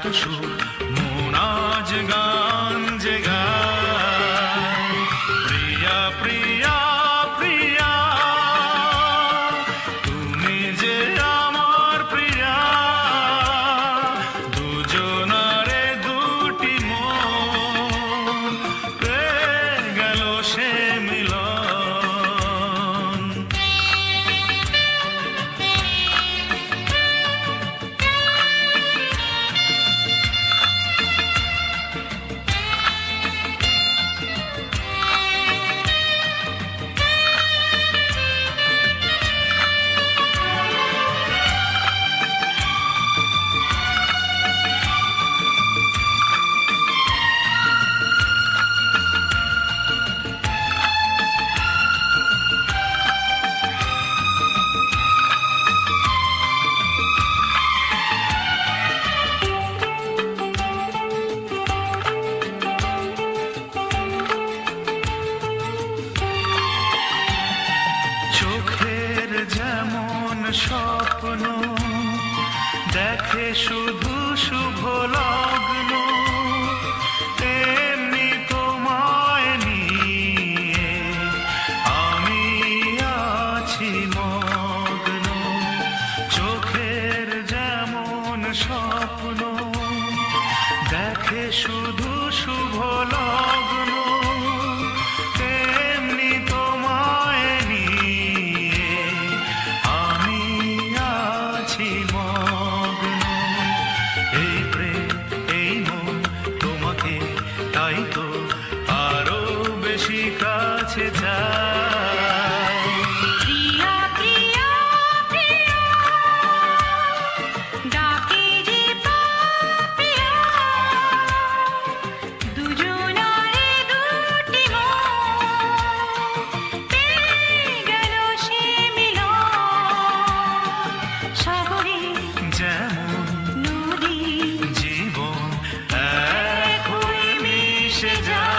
এত সুর মন আজ গান যে গায়, প্রিয়া প্রিয়া প্রিয়া তুমি যে আমার প্রিয়া, দুজনারে দুটি মন পেয়ে গেল সে মিলন। চোখের যেমন স্বপ্ন দেখে শুধু শুভ লগ্ন, তেমনি তোমায় নিয়ে আমি আছি মগ্ন। চোখের যেমন স্বপ্ন দেখে শুধু শুভ লগ্ন, তেমনি তোমায় নিয়ে আমি আছি মগ্ন। এই প্রেম এই মন তোমাকে তাই তো আরো বেশি কাছে চাই। প্রিয়া প্রিয়া প্রিয়া ডাকে যে প্রিয়া, দুজনারে দুটি মন পেয়ে গেল সে মিলন। সাগরে যেমন নদী জীবন এক হয়ে মিশে যায়।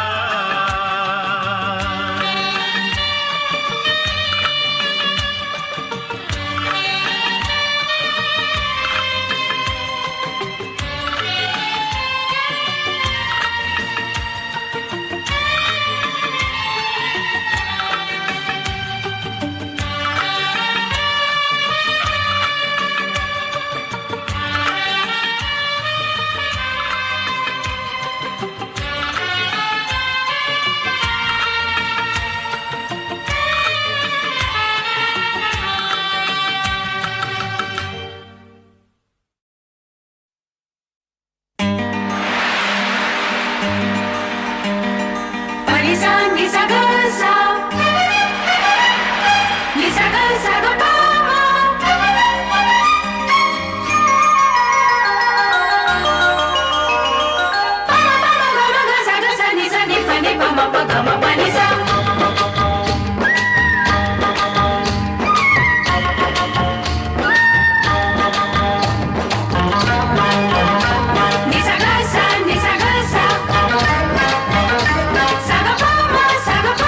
Saga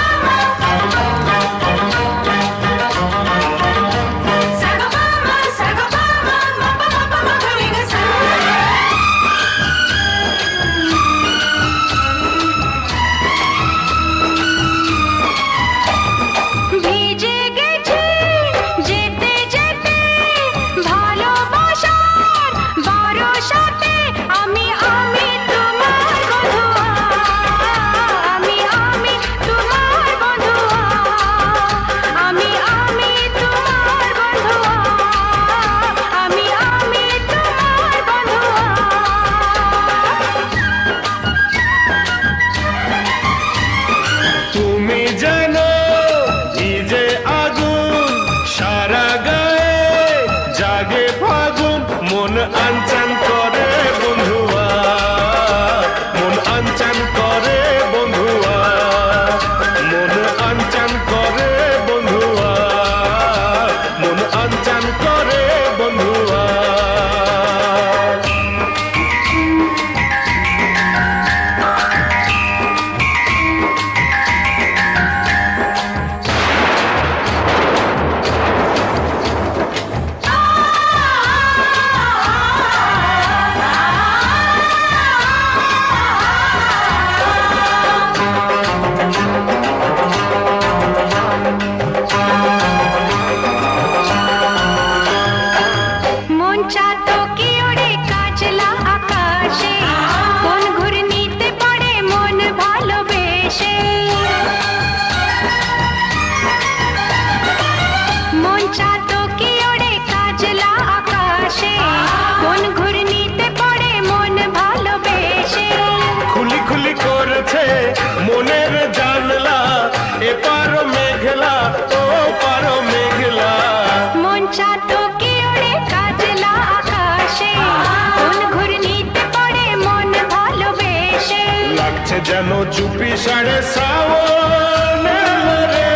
আষাঢ়ে শ্রাবণ এলো রে।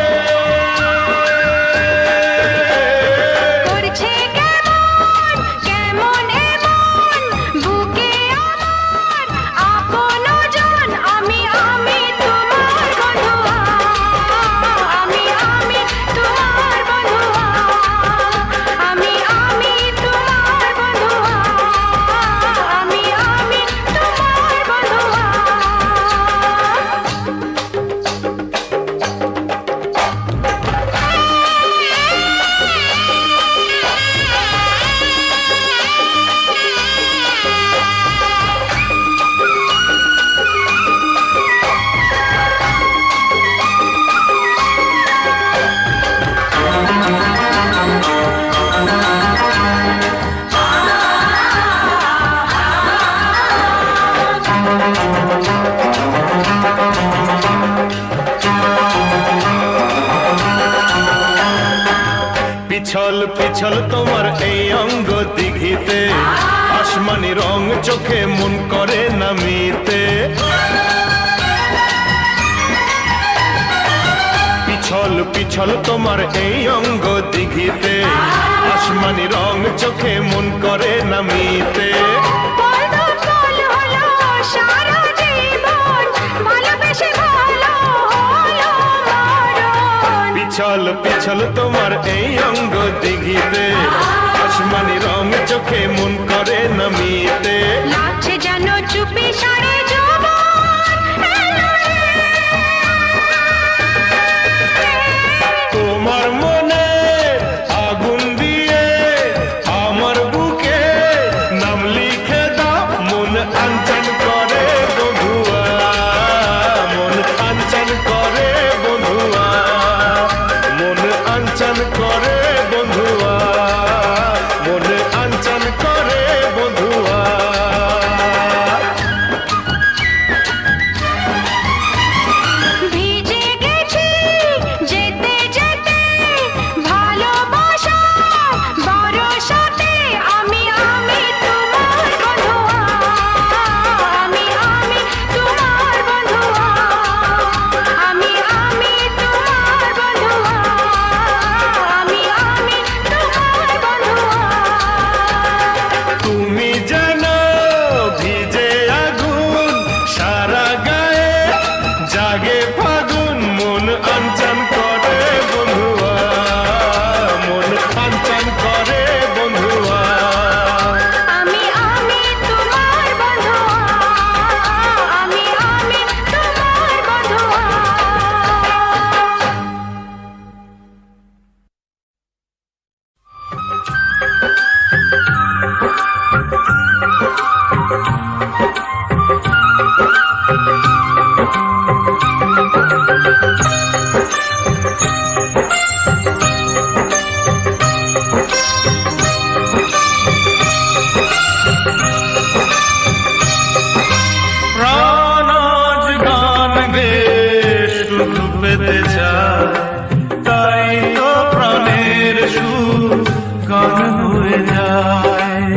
করছে কেমন কেমন এমন বুকে আমার আপন জন আমি তোমার বন্ধুয়া আমি তোমার বন্ধুয়া আমি তোমার বন্ধুয়া আমি তোমার বন্ধুয়া। পিছল পিছল তোমার এই অঙ্গ দিঘিতে, আসমানি রং চোখে মন করে নামিতে। পিছল পিছল তোমার এই অঙ্গ দিঘিতে, আসমানি রং চোখে মন করে নামিতে। সারা জীবন ভালোবেসে ভালো হলো মরণ। পিছল পিছল তোমার এই অঙ্গ দিঘিতে, আসমানি রং চোখে মন করে নামিতে। লাগছে যেন চুপি সারে যৌবন এলো রে। তোমার মনে আগুন দিয়ে আমার বুকে নাম লিখে দাও, মন আনচান করে বন্ধুয়া, মন আনচান করে বন্ধুয়া, মন আনচান করে বন্ধুয়া, মন আনচান করে বন্ধুয়া। ভিজে গেছি যেতে যেতে ভালোবাসা বরসাতে আমি তোমার বন্ধুয়া আমি তোমার বন্ধুয়া আমি তোমার বন্ধুয়া আমি তোমার বন্ধুয়া। তুমি জানো ভিজে আগুন সারা গায়ে, জাগে ফাগুন মন আনচান করে বন্ধুয়া, মন আনচান করে বন্ধুয়া। আমি তোমার বন্ধুয়া আমি তোমার বন্ধুয়া। প্রাণ আজ গান গেয়ে শুধু পেতে চায়, তাই তো প্রাণের সুর গান হয়ে যায়।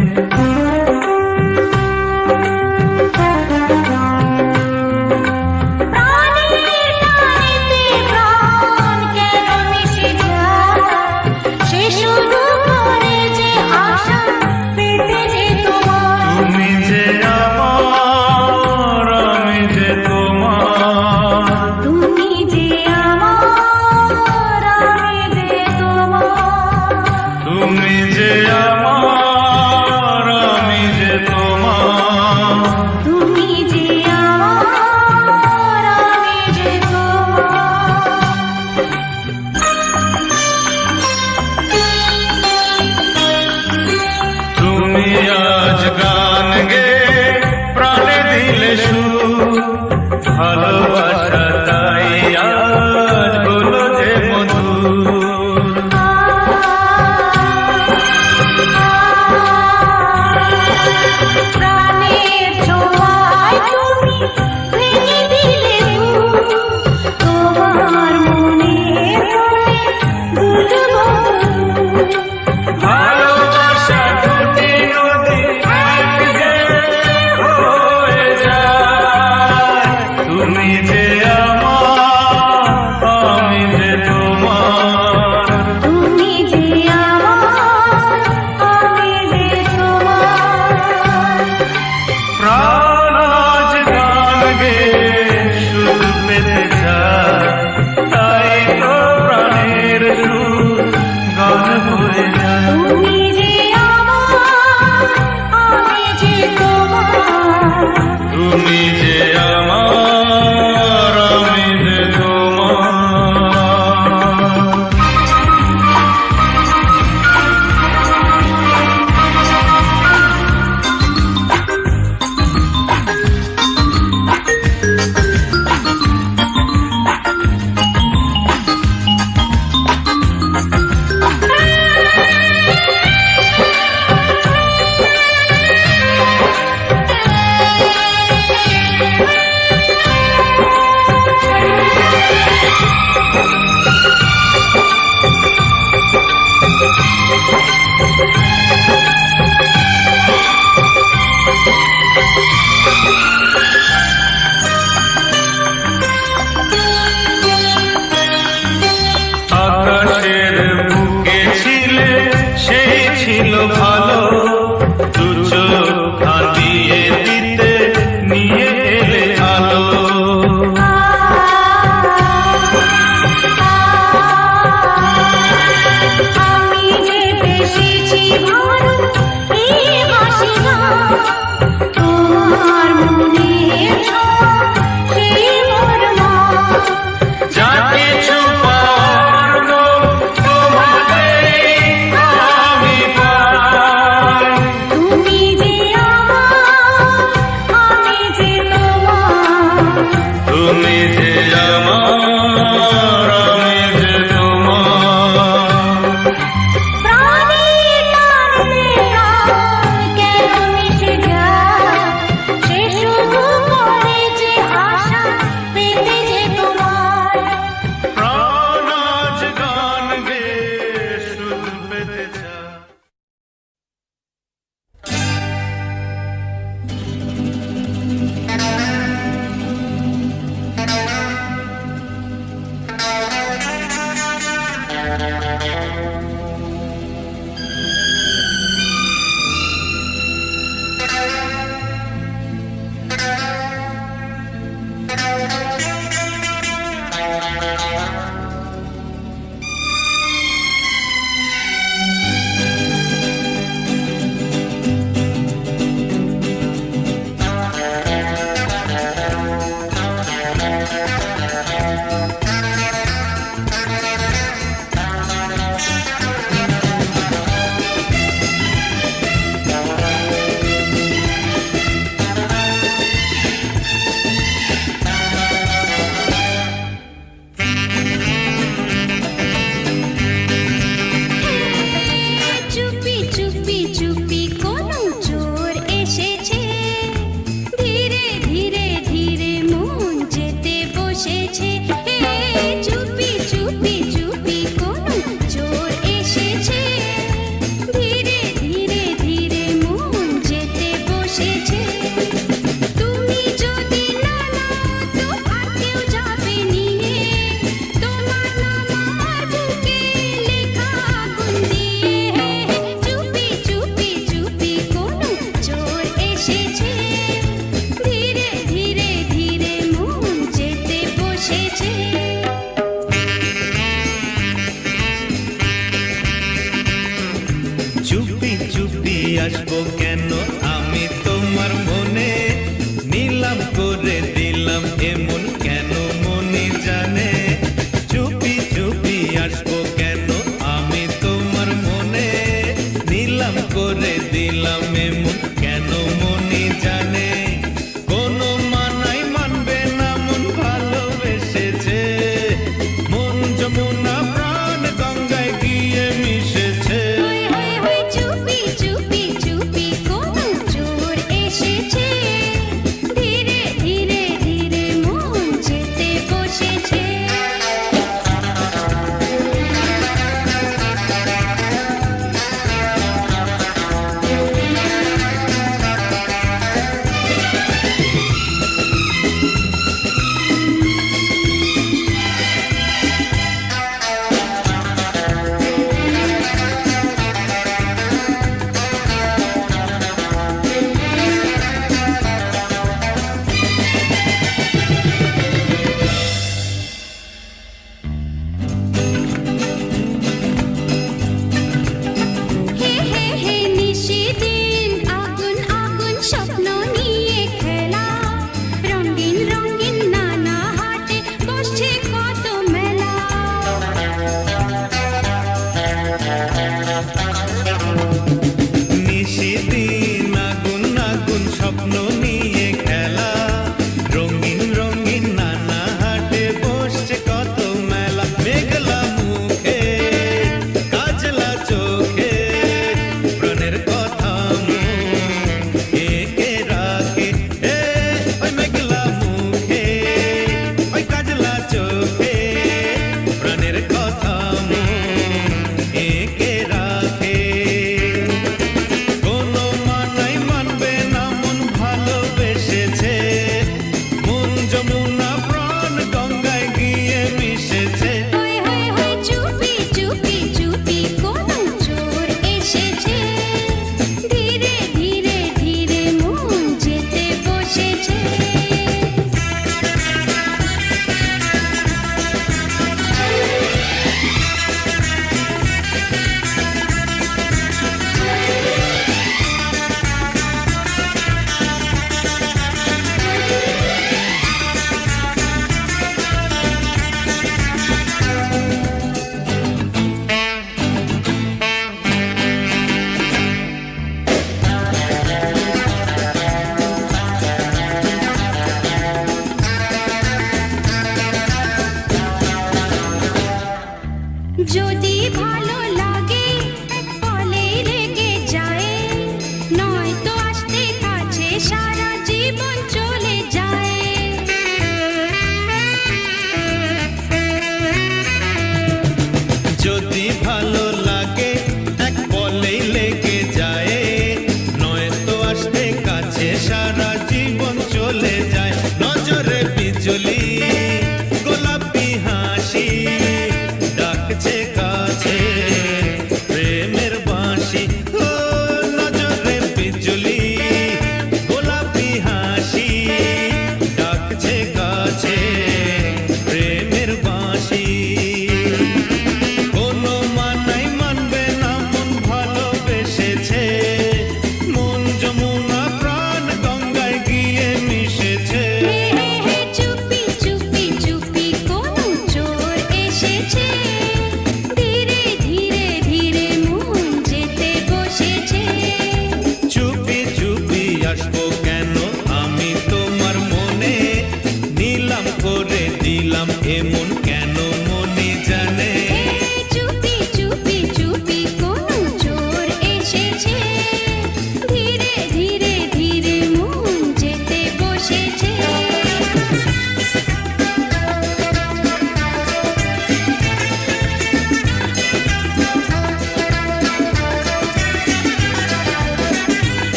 আকাশের বুকে ছিলে সেই ছিল ভালো, দু চোখ কাঁদিয়ে দিতে নিয়ে এলে আলো। আমি যে বেশিছি ভালো এই হাসি না, তোমার মনের ছোঁয়া সেই মোর মা। যা কিছু পাওয়ার গো তোমাকেই আমি পাই। তুমি যে আমার, আমি যে তোমার। তুমি যে আমার, আমি যে তোমার। প্রাণের টানে প্রাণ কেন মিশে যায়, সে শুধু করে যে আশা পেতে যে তোমার। প্রাণ আজ গান গেয়ে সুখ পেতে চায়। চুপি চুপি চুপি কোনো চোর এসেছে, ধীরে ধীরে ধীরে মন যেতে বসেছে। চুপি চুপি চুপি কোনো চোর এসেছে, ধীরে ধীরে ধীরে মন যেতে বসেছে। তুমি যদি না নাও তো আর কেউ যাবে নিয়ে, তোমার নাম আমার বুকে লেখা আগুন দিয়ে। চুপি চুপি চুপি কোনো চোর এসেছে, ধীরে ধীরে ধীরে মন যেতে বসেছে। চুপি চুপি আসবো কেন আমি তোমার মনে, নিলাম করে দিলাম এমন কেন মনে জানে। চুপি চুপি আসবো কেন আমি তোমার মনে, নিলাম করে দিলাম এমন কেন মনে জানে। কোনো মানাই মানবে না মন ভালোবেসেছে, মন যমুনা প্রাণ গঙ্গায় গিয়ে মিশেছে। চুপি চুপি চুপি কোনো চোর এসেছে, জীবন চলে যায়। যদি ভালো লাগে এক বলেই লেগে যায়, নয়তো আসতে কাছে সারা জীবন চলে যায়। নজরে বিজলি গোলাপি হাসি ডাকছে কাছে প্রেমের বাঁশি। ও নজরে বিজলি গোলাপি হাসি ডাকছে কাছে প্রেমের বাঁশি। কোনো মানাই মানবে না মন ভালোবেসেছে, মন যমুনা প্রাণ গঙ্গায় গিয়ে মিশেছে। চুপি চুপি চুপি কোনো চোর এসেছে, ধীরে ধীরে ধীরে মন যেতে বসেছে। চুপি চুপি আসবো কেন আমি তোমার মনে, নিলাম করে দিলাম এমন কেন মনে জানে। চুপি চুপি চুপি কোনো চোর এসেছে, ধীরে ধীরে ধীরে মন যেতে বসেছে।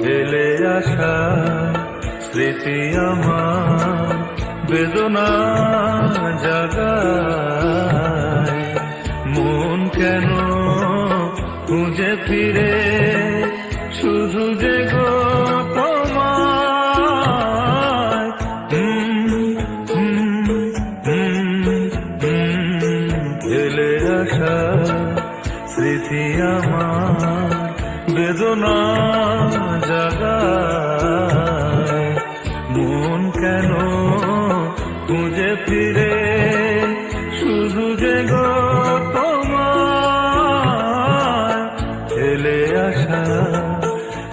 ফেলে আসা স্মৃতি আমার বেদনা জাগায়, মন কেন খুঁজে ফিরে শুধু যে গো তোমায়। ফেলে আসা স্মৃতি আমার বেদনা জাগায়, মন কেন খুঁজে ফিরে শুধু যে গো তোমায়। ফেলে আসা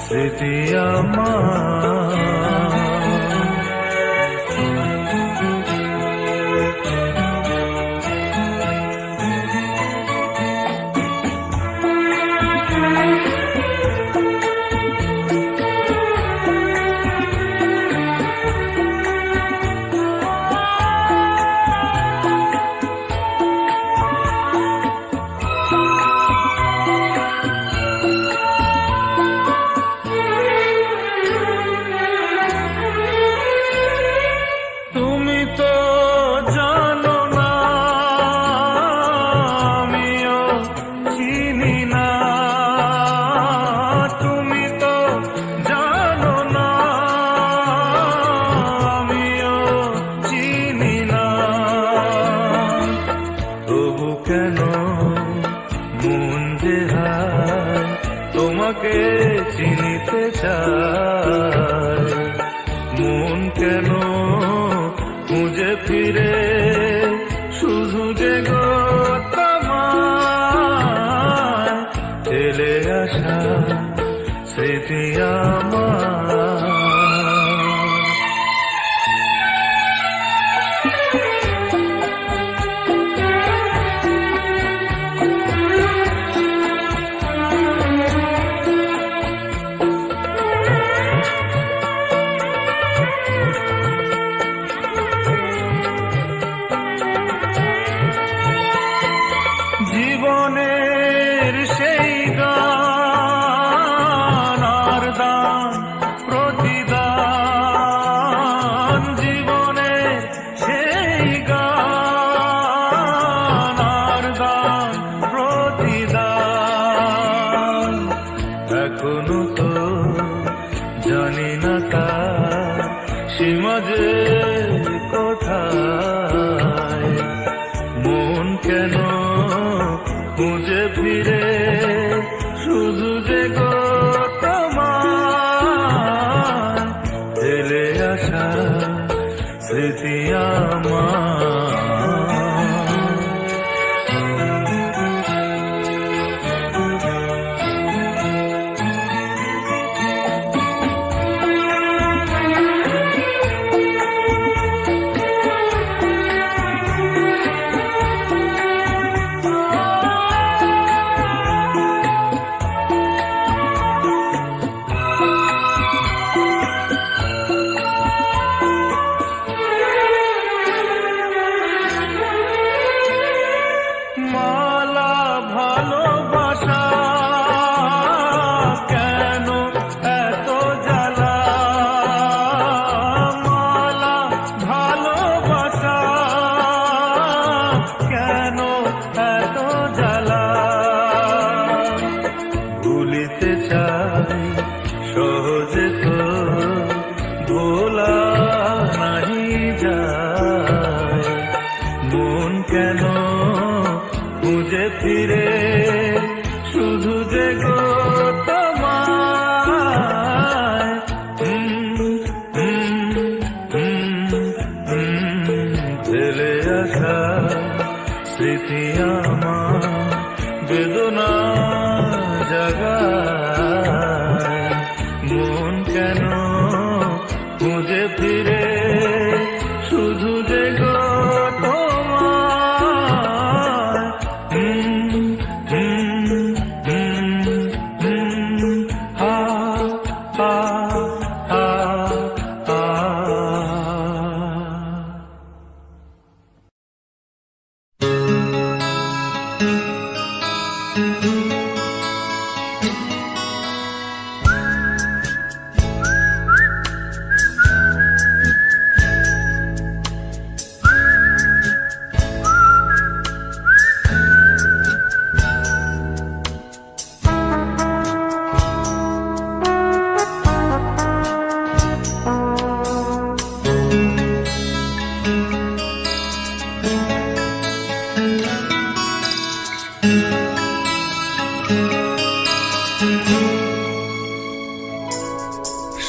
স্মৃতি আমার। তুমি তো জানো না আমিও চিনি না, তুমি তো জানো না আমিও চিনি না। তবু কেন মন যে হায় তোমাকে চিনিতে চায়, মন কেন খুঁজে ফিরে শুধু যে গো তোমায়। ফেলে আসা স্মৃতি আমার। কেন খুঁজে ফিরে শুধু যে গো তোমার ফেলে আসা স্মৃতি আমার। সহজে তো ভোলা নাহি যায়, মন কেন খুঁজে ফিরে শুধু যে গো তোমায়। ফেলে আসা স্মৃতি আমার বেদনা জাগায়, মন কেন খুঁজে ফিরে শুধু যে গো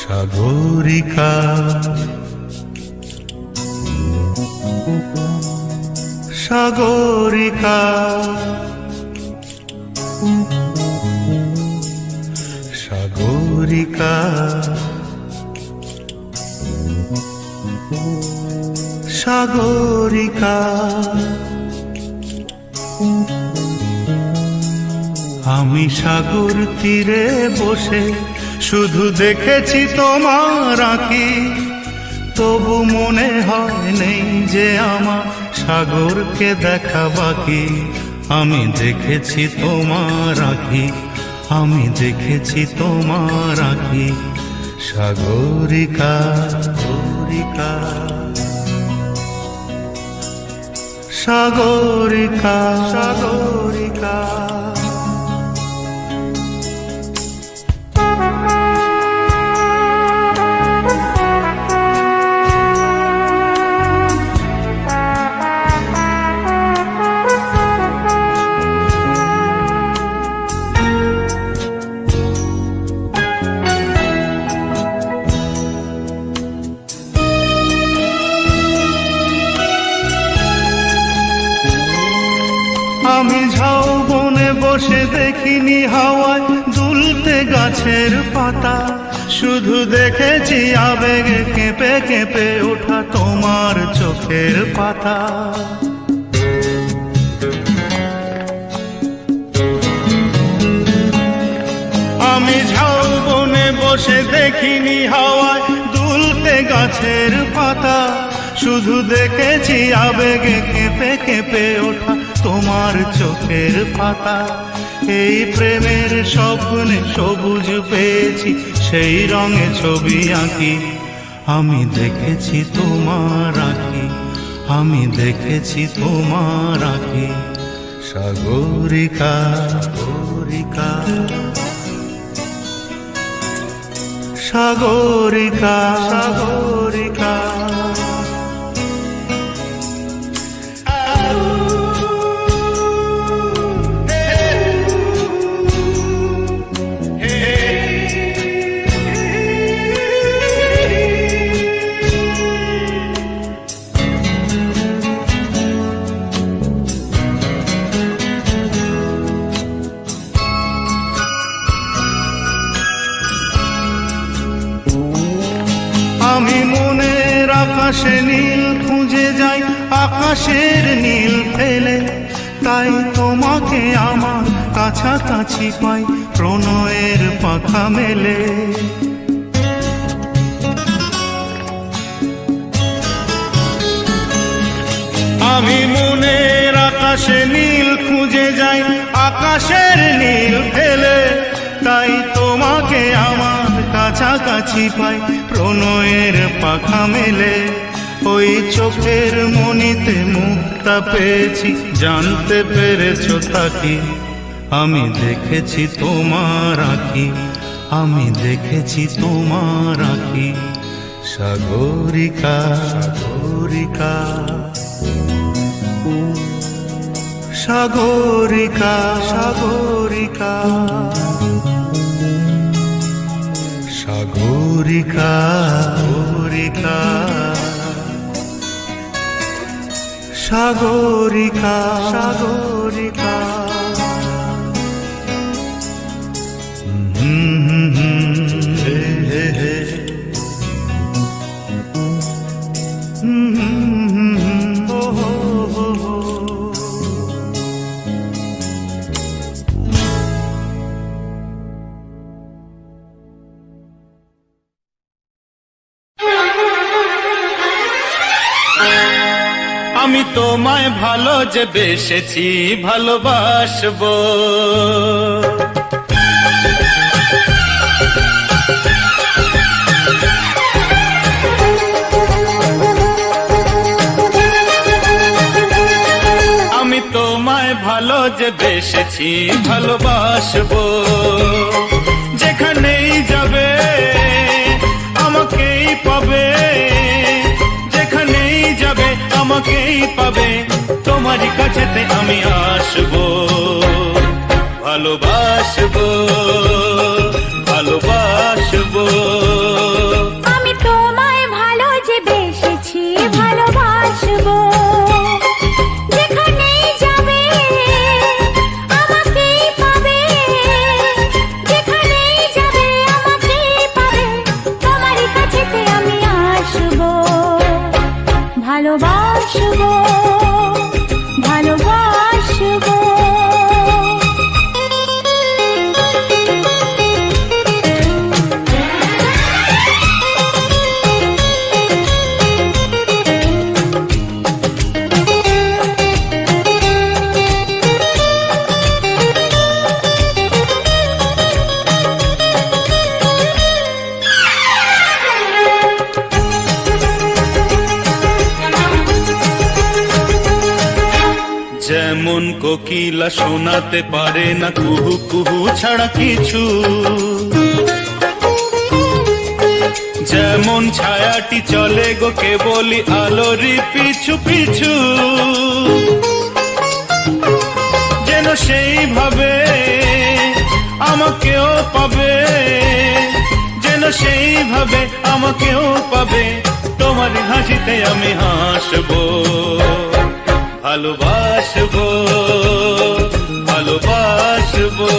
সাগরিকা সাগরিকা সাগরিকা সাগরিকা আমি সাগর তীরে বসে শুধু দেখেছি তোমার আঁখি, তবু মনে হয় নেই যে আমার সাগরকে দেখা বাকি। আমি দেখেছি তোমার আঁখি, আমি দেখেছি তোমার আঁখি। সাগরিকা সাগরিকা সাগরিকা সাগরিকা আমি ঝাউবনে বসে দেখিনি হাওয়ায় দুলতে গাছের পাতা, শুধু দেখেছি আবেগে কেঁপে কেঁপে ওঠা তোমার চোখের পাতা। আমি ঝাউবনে বসে দেখিনি হাওয়ায় দুলতে গাছের পাতা, শুধু দেখেছি আবেগে কেঁপে কেঁপে ওঠা তোমার চোখের পাতা। এই প্রেমের স্বপ্নে সবুজ পেয়েছি, সেই রঙে ছবি আঁকি। আমি দেখেছি তোমার আঁখি, আমি দেখেছি তোমার আঁখি। সাগরিকা সাগরিকা সাগরিকা সাগরিকা আকাশে নীল খুঁজে যাই আকাশের নীল ফেলে, তাই তোমাকে আমার কাছাকাছি পাই প্রণয়ের পাখা মেলে। আমি মনের আকাশে নীল খুঁজে যাই আকাশের নীল ফেলে, তাই তোমাকে আমার কাছাকাছি পাই প্রণয়ের পাখা মেলে। ওই চোখের মনিতে মুক্তা পেয়েছি, জানতে পেরেছ তাকি আমি দেখেছি তোমার আঁখি, আমি দেখেছি তোমার আঁখি। সাগরিকা সাগরিকা সাগরিকা সাগরিকা সাগরিকা সাগরিকা সাগরিকা সাগরিকা। হে হে হে ও হো হো হো। আমি তোমায় ভালো যে বেসেছি ভালোবাসবো, আমি তোমায় ভালো যে বেসেছি ভালোবাসবো। যেখানেই যাবে আমাকেই পাবে, যেখানেই যাবে আমাকেই পাবে, তোমারই কাছেতে আমি আসবো। ভালোবাসবো ভালোবাসবো, আমি তোমায় ভালো যে বেসেছি ভালোবাসবো। যেখানেই যাবে আমাকেই পাবে, যেখানেই যাবে আমাকেই পাবে, তোমারই কাছেতে আমি আসবো। ভালোবাসবো ভালোবাসবো। যেমন কোকিলা শোনাতে পারে না কুহু কুহু ছাড়া কিছু, যেমন ছায়াটি চলে গো কেবলই আলোরই পিছু পিছু, যেন সেইভাবে আমাকেও পাবে, যেন সেইভাবে আমাকেও পাবে, তোমার হাসিতে আমি হাসবো। ভালোবাসবো ভালোবাসবো,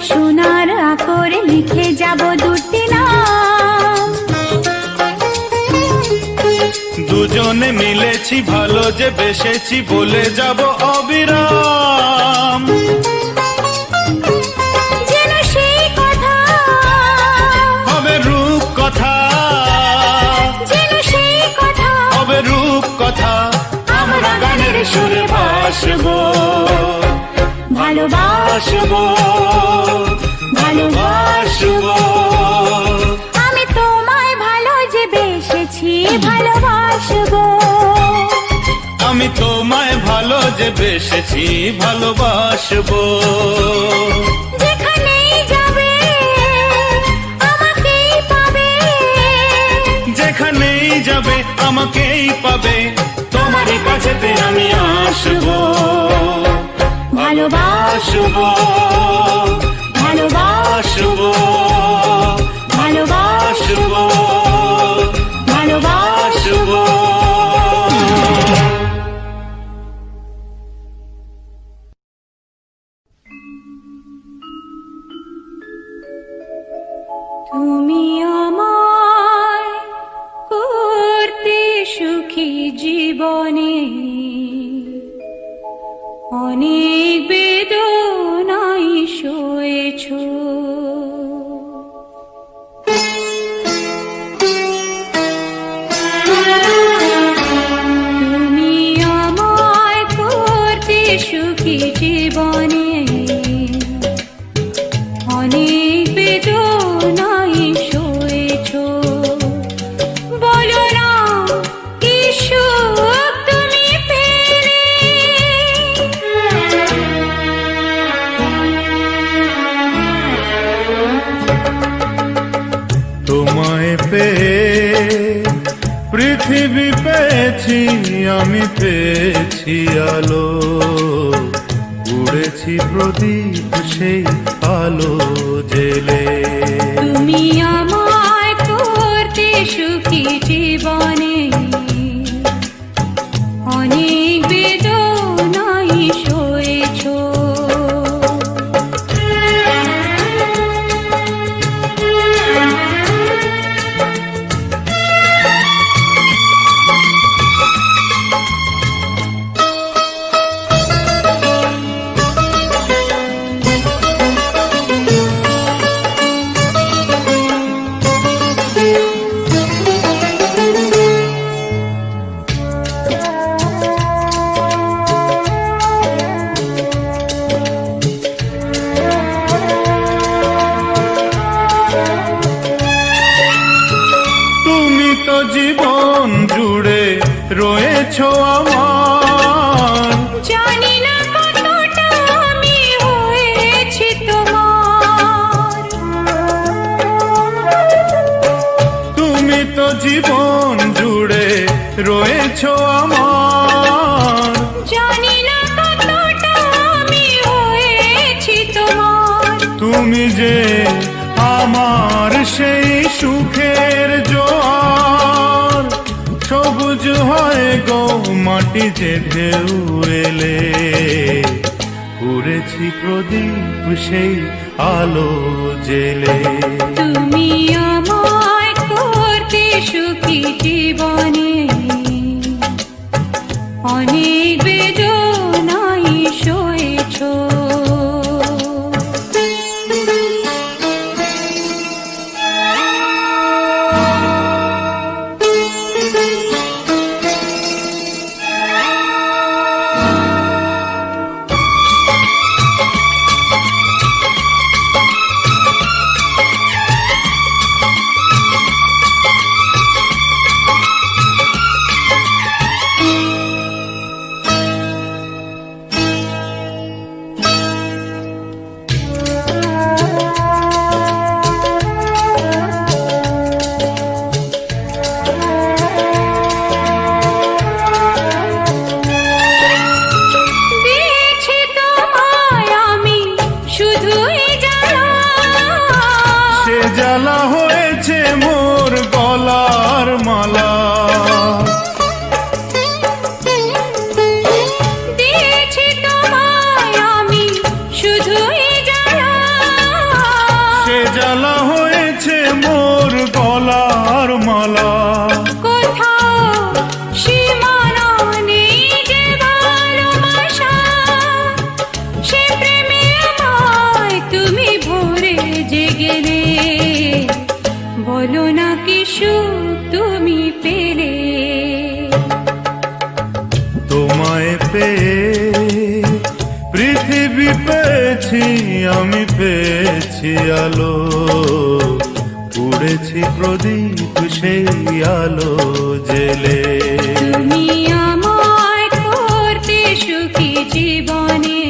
সোনার আকরে লিখে যাব দুটি নাম। দুজনে মিলেছি ভালো যে বেসেছি বলে যাব অবিরাম। যেন সেই কথা হবে রূপ কথা, যেন সেই কথা হবে রূপ কথা, আমরা গানের সুরে ভাসবো, ভালোবাসবো, ভালোবাসবো। আমি তোমায় ভালো যে বেসেছি ভালোবাসবো, আমি তোমায় ভালো যে বেসেছি ভালোবাসবো। যেখানেই যাবে আমাকেই পাবে, যেখানেই যাবে আমাকেই পাবে, তোমার কাছেতে আমি আসবো, ভালোবাসবো, ভালোবাসবো, ভালোবাসবো, ভালোবাসবো। তুমি আমায় করতে সুখী জীবনে অনেক বেদনাই সয়েছ, তুমি আমায় করতে সুখী জীবনে অনেক বেদনাই সয়েছ। বলো না কি সুখ তুমি পেলে, তোমায় পেয়ে পৃথিবী পেয়েছি, আমি পেয়েছি আলো, উড়েছি প্রদীপ সেই আলো জেলে। তুমি আমায় করতে সুখী জীবনে অনেক বেদনাই সয়েছ। তুমি তো জীবন জুড়ে রয়েছো আমার, জানি না কতটা আমি হয়েছি তোমার, তুমি তো জীবন জুড়ে রয়েছো আমার, জানি না কতটা আমি হয়েছি তোমার। তুমি যে আমার সেই সুখের জোয়ার, সবুজ হয় গো মাটি যে ঢেউ এলে, উড়েছি প্রদীপ সেই আলো জেলে। তুমি আমায় করতে সুখী জীবনে অনেক বেদনাই সয়েছ। বলো না কি সুখ তুমি পেলে। তোমায় পেয়ে পৃথিবী পেয়েছি, আমি পেয়েছি আলো, উড়েছি প্রদীপ সেই আলো জেলে। তুমি আমায় করতে সুখী জীবনে,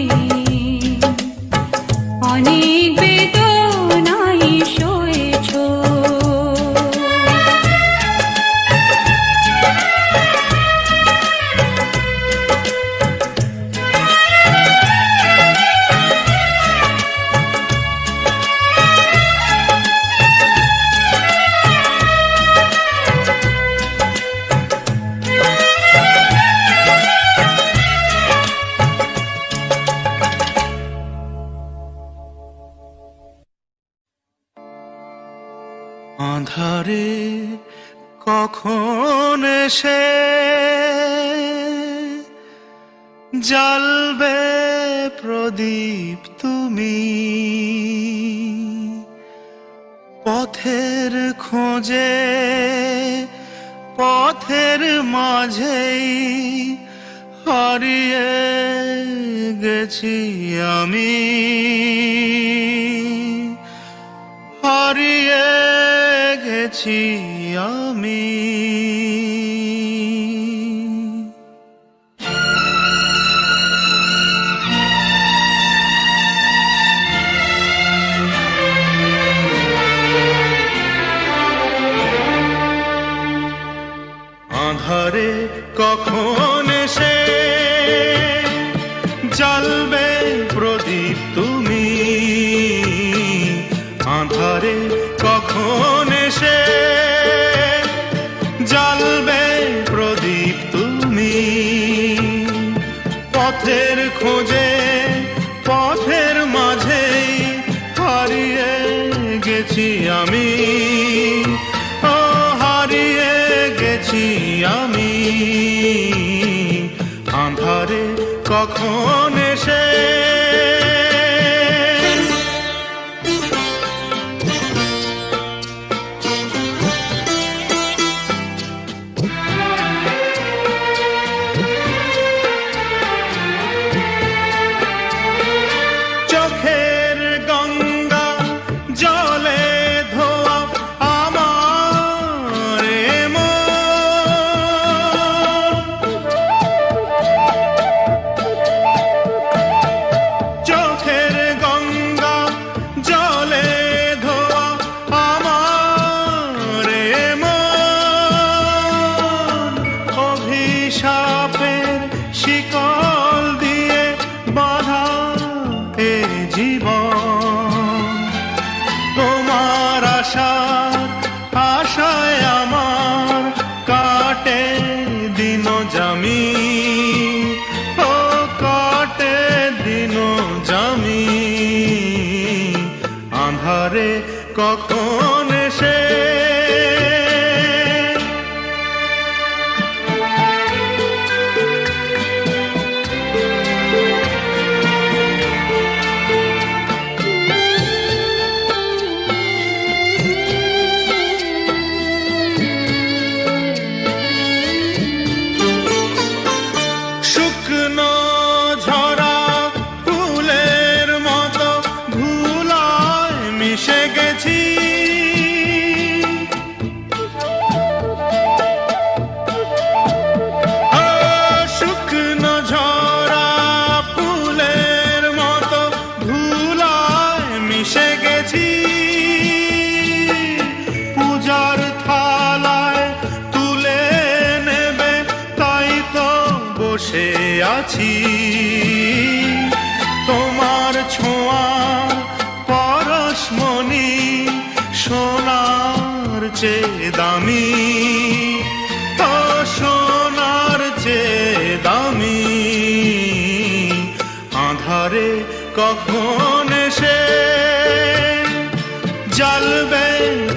অনেক বেদনাই সয়েছো। আঁধারে কখন এসে জ্বালবে প্রদীপ তুমি, পথের খোঁজে পথের মাঝেই হারিয়ে গেছি আমি, হারিয়ে গেছি আমি। আঁধারে কখন এসে জ্বালবে প্রদীপ তুমি, আঁধারে কখন এসে জ্বালবে প্রদীপ তুমি, পথের খোঁজে পথের মাঝেই হারিয়ে গেছি আমি, ও হারিয়ে গেছি আমি। আঁধারে কখন এসে চোখের গঙ্গা জলে ধোয়া আমার চোখের গঙ্গা জলে ধোয়া আমার অভিশাপের শিকল দিয়ে বাঁধা এ জীবন, তোমার আশায় আমার কাটে দিন জামি, ও কাটে দিন জামি। আঁধারে কখন এসে শুকনো ঝরা ফুলের মতো ধুলায় মিশে গেছি, শুকনো ঝরা ফুলের মতো ধুলায় মিশে গেছি, পূজার থালায় তুলে নেবে তাই তো বসে আছি, তোমার ছোঁয়া পরশমণি সোনার চেয়ে দামি, ও সোনার চেয়ে দামি। আঁধারে কখন এসে জ্বালবে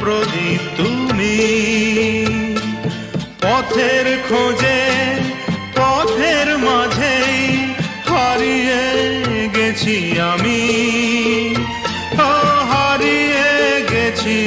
প্রদীপ তুমি, পথের খোঁজে পথের মাঝেই হারিয়ে গেছি আমি, ও হারিয়ে গেছি